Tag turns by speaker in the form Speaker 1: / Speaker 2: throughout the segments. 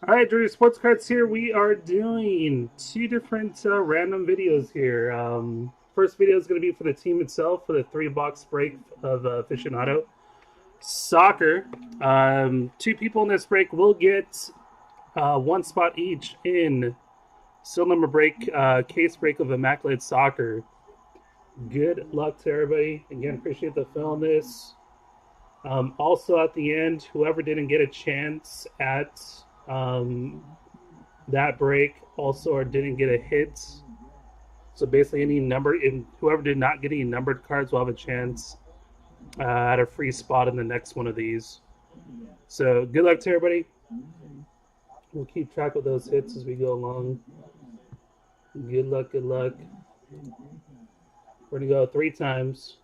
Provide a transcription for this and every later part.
Speaker 1: All right, Drew Sports Cards here. We are doing two different random videos here. First video is going to be for the team itself for the 3-box break of Aficionado Soccer. Two people in this break will get one spot each in seal number break, case break of Immaculate Soccer. Good luck to everybody. Again, appreciate the fill on this. Also, at the end, whoever didn't get a chance at that break also or didn't get a hit. So basically, any number, whoever did not get any numbered cards will have a chance at a free spot in the next one of these. So good luck to everybody. We'll keep track of those hits as we go along. Good luck, good luck. We're gonna go 3 times.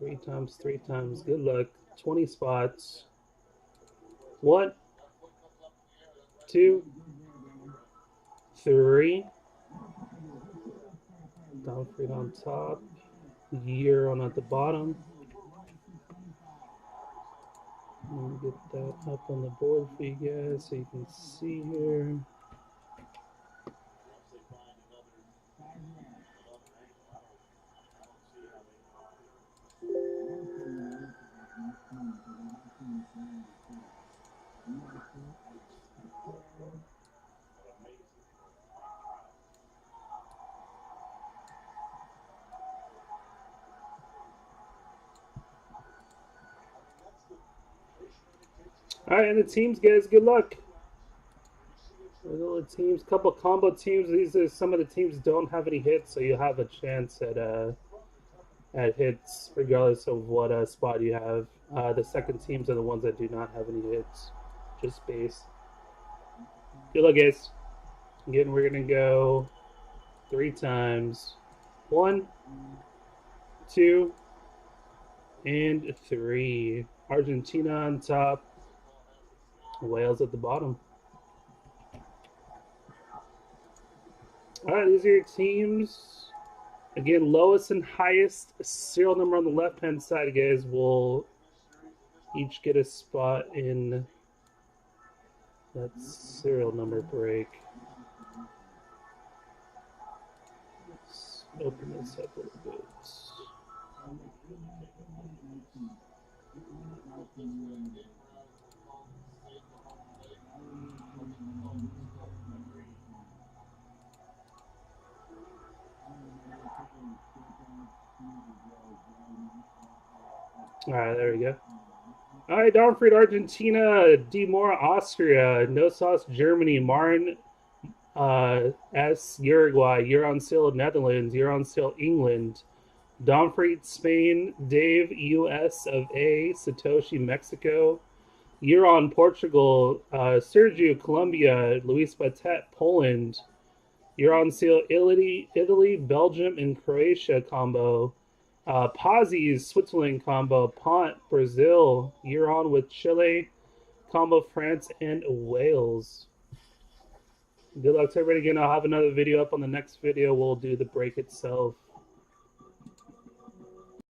Speaker 1: 3 times, 3 times. Good luck. 20 spots. 1, 2, 3. Downfree on top. Year on at the bottom. Let me get that up on the board for you guys so you can see here. All right, and the teams, guys, good luck. The teams, couple combo teams. These are some of the teams don't have any hits, so you have a chance at hits regardless of what spot you have. The second teams are the ones that do not have any hits, just base. Good luck, guys. Again, we're gonna go 3 times. 1, 2, and 3. Argentina on top. Wales at the bottom. All right, these are your teams. Again, lowest and highest serial number on the left-hand side, guys, will each get a spot in that serial number break. Let's open this up a little bit. All right, there we go. All right, Darmfried, Argentina, D. Mora, Austria, No Sauce, Germany, Marin, S. Uruguay, Euron Seal, Netherlands, Euron Seal, England, Domfried, Spain, Dave, US of A, Satoshi, Mexico, Euron, Portugal, Sergio, Colombia, Luis Batet, Poland, Euron Seal, Italy, Belgium, and Croatia combo. Pazzi's Switzerland combo, Pont, Brazil, Euron with Chile, combo France and Wales. Good luck to everybody again. I'll have another video up on the next video. We'll do the break itself.